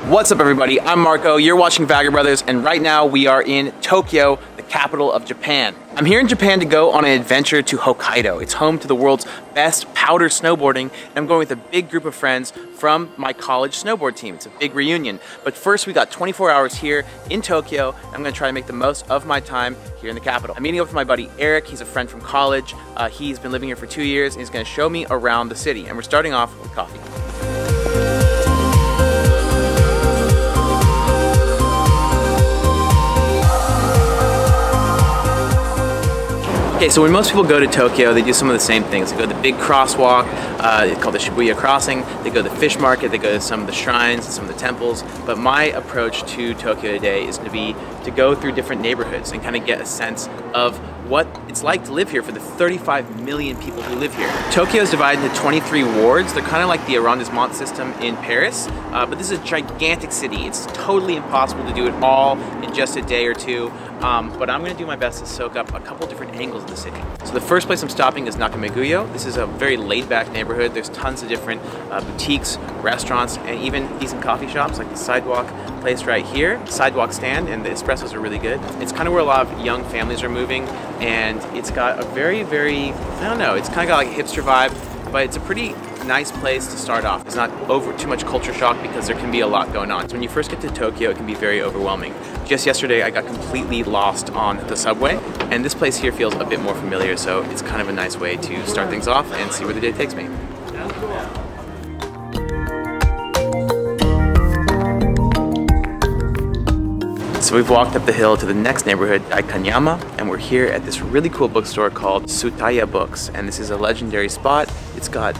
What's up everybody, I'm Marko, you're watching Vagabrothers, and right now we are in Tokyo, the capital of Japan. I'm here in Japan to go on an adventure to Hokkaido. It's home to the world's best powder snowboarding, and I'm going with a big group of friends from my college snowboard team. It's a big reunion. But first we got 24 hours here in Tokyo, and I'm gonna try to make the most of my time here in the capital. I'm meeting up with my buddy Eric, he's a friend from college. He's been living here for 2 years, and he's gonna show me around the city. And we're starting off with coffee. Okay, so when most people go to Tokyo, they do some of the same things. They go to the big crosswalk, it's called the Shibuya crossing. They go to the fish market, they go to some of the shrines and some of the temples. But my approach to Tokyo today is going to be to go through different neighborhoods and kind of get a sense of what it's like to live here for the 35 million people who live here. Tokyo is divided into 23 wards. They're kind of like the arrondissement system in Paris, but this is a gigantic city. It's totally impossible to do it all in just a day or two, but I'm going to do my best to soak up a couple different angles of the city. So the first place I'm stopping is Nakameguyo. This is a very laid-back neighborhood. There's tons of different boutiques, restaurants, and even decent coffee shops like the sidewalk place right here. Sidewalk stand, and the espressos are really good. It's kind of where a lot of young families are moving, and it's got a very, I don't know, it's kind of got like a hipster vibe, but it's a pretty nice place to start off. It's not too much culture shock because there can be a lot going on. So when you first get to Tokyo, it can be very overwhelming. Just yesterday, I got completely lost on the subway, and this place here feels a bit more familiar, so it's kind of a nice way to start things off and see where the day takes me. So we've walked up the hill to the next neighborhood, Daikanyama, and we're here at this really cool bookstore called Tsutaya Books, and this is a legendary spot. It's got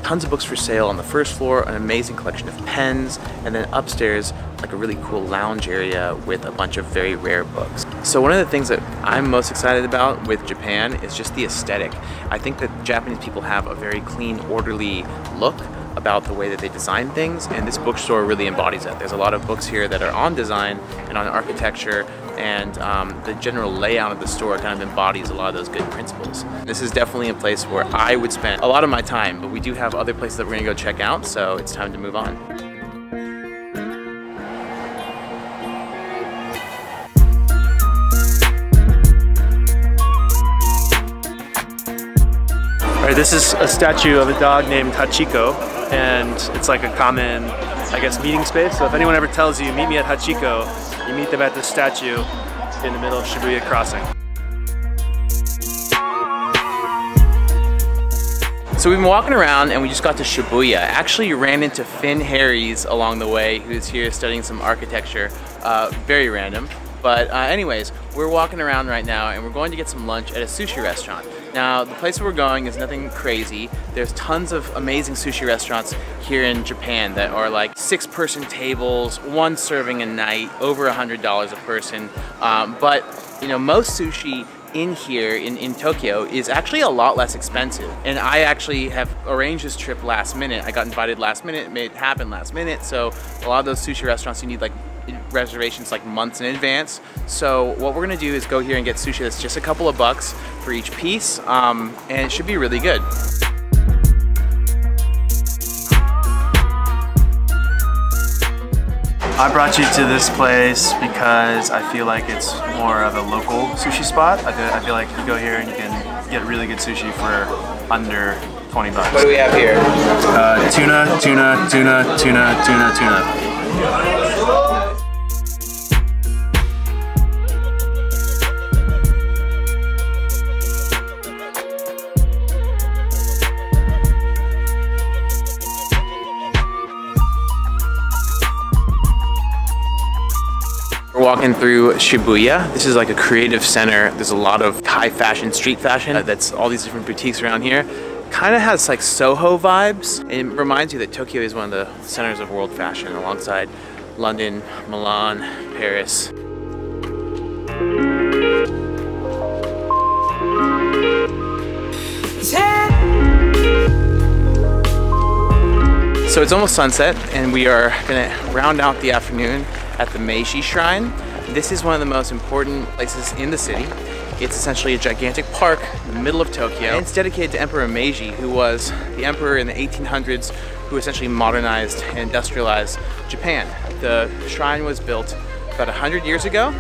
tons of books for sale on the first floor, an amazing collection of pens, and then upstairs like a really cool lounge area with a bunch of very rare books. So one of the things that I'm most excited about with Japan is just the aesthetic. I think that Japanese people have a very clean, orderly look about the way that they design things, and this bookstore really embodies that. There's a lot of books here that are on design and on architecture, and the general layout of the store kind of embodies a lot of those good principles. This is definitely a place where I would spend a lot of my time, but we do have other places that we're gonna go check out, so it's time to move on. All right, this is a statue of a dog named Hachiko, and it's like a common, I guess, meeting space. So if anyone ever tells you, meet me at Hachiko, you meet them at this statue in the middle of Shibuya crossing. So we've been walking around and we just got to Shibuya. Actually ran into Finn Harries along the way, who's here studying some architecture. Very random. But anyways, we're walking around right now and we're going to get some lunch at a sushi restaurant. Now, the place where we're going is nothing crazy. There's tons of amazing sushi restaurants here in Japan that are like 6-person tables, 1 serving a night, over $100 a person. But you know, most sushi in here in Tokyo is actually a lot less expensive. And I actually have arranged this trip last minute. I got invited last minute, made it happen last minute. So a lot of those sushi restaurants, you need like reservations like months in advance. So what we're gonna do is go here and get sushi that's just a couple of bucks for each piece, and it should be really good. I brought you to this place because I feel like it's more of a local sushi spot. I feel like you go here and you can get really good sushi for under 20 bucks. What do we have here? Tuna, tuna, tuna, tuna, tuna, tuna. We're walking through Shibuya. This is like a creative center. There's a lot of high fashion, street fashion. That's all these different boutiques around here. Kind of has like Soho vibes. It reminds you that Tokyo is one of the centers of world fashion alongside London, Milan, Paris. So it's almost sunset and we are gonna round out the afternoon at the Meiji Shrine. This is one of the most important places in the city. It's essentially a gigantic park in the middle of Tokyo. And it's dedicated to Emperor Meiji, who was the emperor in the 1800s who essentially modernized and industrialized Japan. The shrine was built about 100 years ago,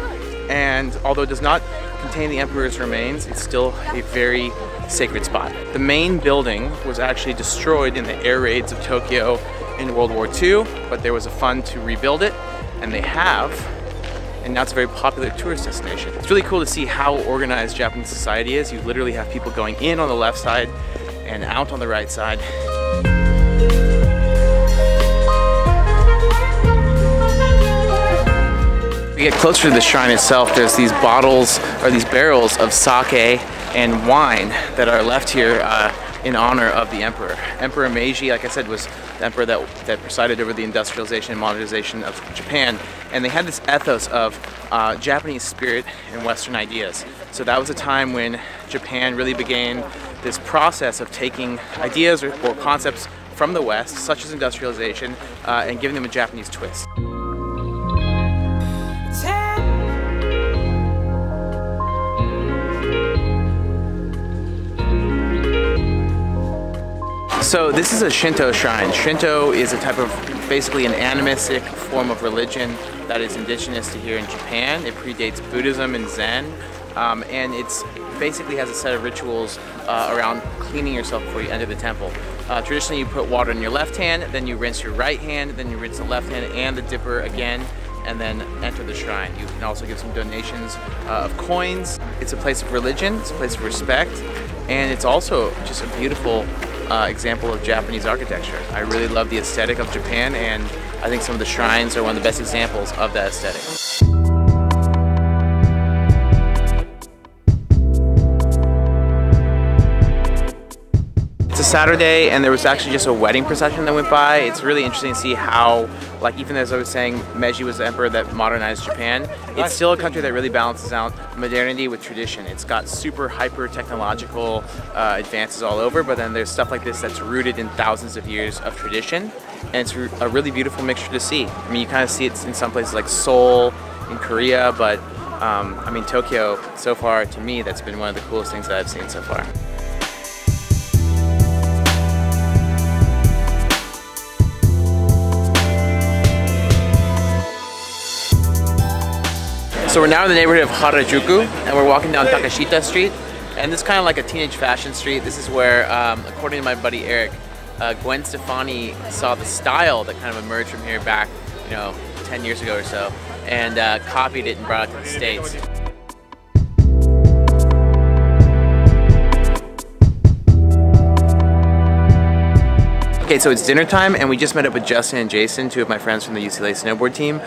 and although it does not contain the emperor's remains, it's still a very sacred spot. The main building was actually destroyed in the air raids of Tokyo in World War II, but there was a fund to rebuild it, and they have, and now it's a very popular tourist destination. It's really cool to see how organized Japanese society is. You literally have people going in on the left side and out on the right side. We get closer to the shrine itself, there's these bottles, or these barrels of sake and wine that are left here in honor of the emperor. Emperor Meiji, like I said, was the emperor that presided over the industrialization and modernization of Japan. And they had this ethos of Japanese spirit and Western ideas. So that was a time when Japan really began this process of taking ideas or concepts from the West, such as industrialization, and giving them a Japanese twist. So this is a Shinto shrine. Shinto is a type of, basically an animistic form of religion that is indigenous to here in Japan. It predates Buddhism and Zen, and it's basically has a set of rituals around cleaning yourself before you enter the temple. Traditionally you put water in your left hand, then you rinse your right hand, then you rinse the left hand and the dipper again, and then enter the shrine. You can also give some donations of coins. It's a place of religion, it's a place of respect, and it's also just a beautiful example of Japanese architecture. I really love the aesthetic of Japan, and I think some of the shrines are one of the best examples of that aesthetic. It's a Saturday, and there was actually just a wedding procession that went by. It's really interesting to see how, like, even as I was saying, Meiji was the emperor that modernized Japan. It's still a country that really balances out modernity with tradition. It's got super hyper technological advances all over, but then there's stuff like this that's rooted in thousands of years of tradition, and it's a really beautiful mixture to see. I mean, you kind of see it in some places like Seoul, in Korea, but I mean, Tokyo, so far, to me, that's been one of the coolest things that I've seen so far. So we're now in the neighborhood of Harajuku, and we're walking down Takashita Street, and this is kind of like a teenage fashion street. This is where, according to my buddy Eric, Gwen Stefani saw the style that kind of emerged from here back, 10 years ago or so, and copied it and brought it to the States. Okay, so it's dinner time, and we just met up with Justin and Jason, two of my friends from the UCLA snowboard team.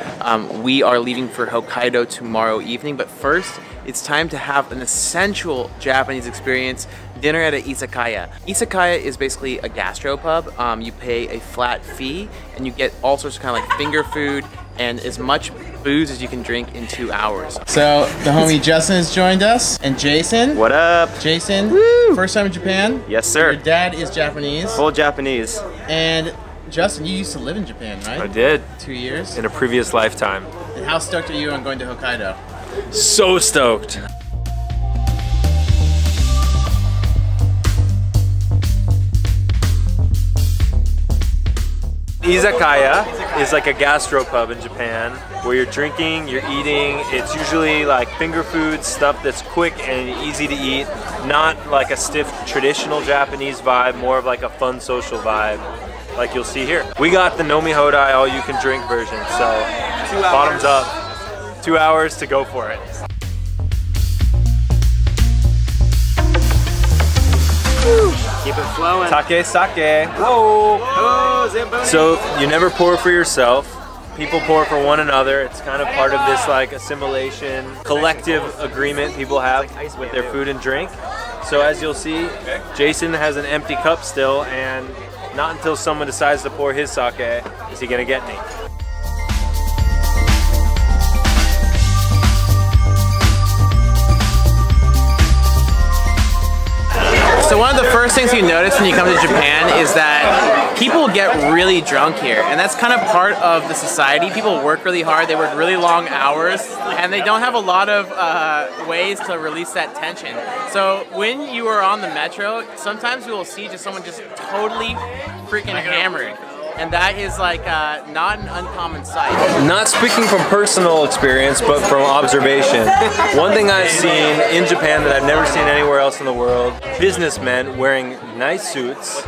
We are leaving for Hokkaido tomorrow evening, but first, it's time to have an essential Japanese experience, dinner at an izakaya. Izakaya is basically a gastropub. You pay a flat fee, and you get all sorts of kind of like finger food and as much booze as you can drink in 2 hours. So the homie Justin has joined us, and Jason. What up? Jason, woo! First time in Japan? Yes, sir. Your dad is Japanese. Full Japanese. And Justin, you used to live in Japan, right? I did. 2 years? In a previous lifetime. And how stoked are you on going to Hokkaido? So stoked. Izakaya is like a gastropub in Japan where you're drinking, you're eating. It's usually like finger food, stuff that's quick and easy to eat. Not like a stiff traditional Japanese vibe, more of like a fun social vibe like you'll see here. We got the Nomi Hodai all you can drink version, so bottoms up. 2 hours to go for it. Keep it flowing. Take sake. Whoa. Oh, so you never pour for yourself. People pour for one another. It's kind of part of this like assimilation, collective agreement people have with their food and drink. So as you'll see, Jason has an empty cup still, and not until someone decides to pour his sake is he gonna get any. So one of the first things you notice when you come to Japan is that people get really drunk here, and that's kind of part of the society. People work really hard, they work really long hours, and they don't have a lot of ways to release that tension. So when you are on the metro, sometimes you will see just someone just totally freaking hammered. And that is like not an uncommon sight. Not speaking from personal experience, but from observation. One thing I've seen in Japan that I've never seen anywhere else in the world, businessmen wearing nice suits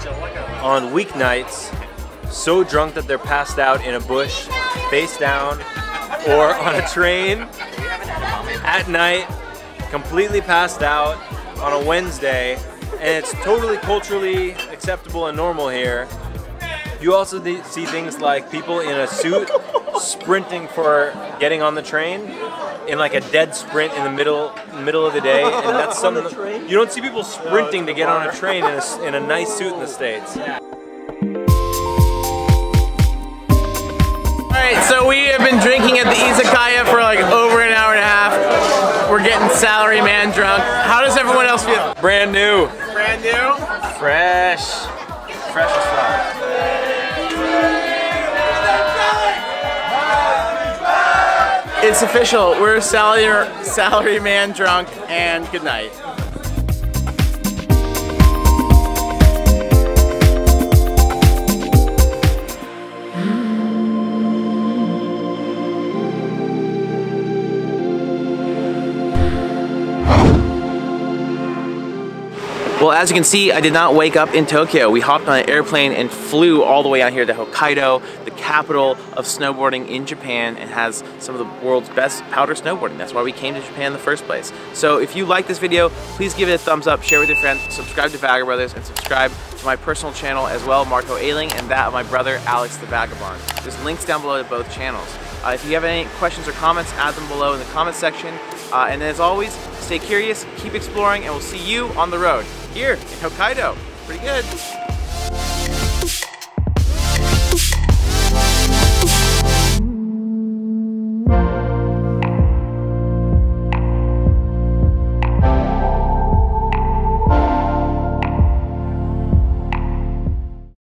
on weeknights, so drunk that they're passed out in a bush, face down, or on a train at night, completely passed out on a Wednesday, and it's totally culturally acceptable and normal here. You also see things like people in a suit sprinting for getting on the train in like a dead sprint in the middle of the day, and that's something that, you don't see people sprinting to get on a train in a nice suit in the States. Alright, so we have been drinking at the izakaya for like over an hour and a half. We're getting salary man drunk. How does everyone else feel? Brand new. Brand new? Fresh. Fresh as fuck. It's official. We're salary man drunk, and good night. Well, as you can see, I did not wake up in Tokyo. We hopped on an airplane and flew all the way out here to Hokkaido, the capital of snowboarding in Japan, and has some of the world's best powder snowboarding. That's why we came to Japan in the first place. So if you like this video, please give it a thumbs up, share with your friends, subscribe to Vagabrothers, and subscribe to my personal channel as well, Marko Ailing, and that of my brother, Alex the Vagabond. There's links down below to both channels. If you have any questions or comments, add them below in the comment section. And as always, stay curious, keep exploring, and we'll see you on the road here in Hokkaido. Pretty good.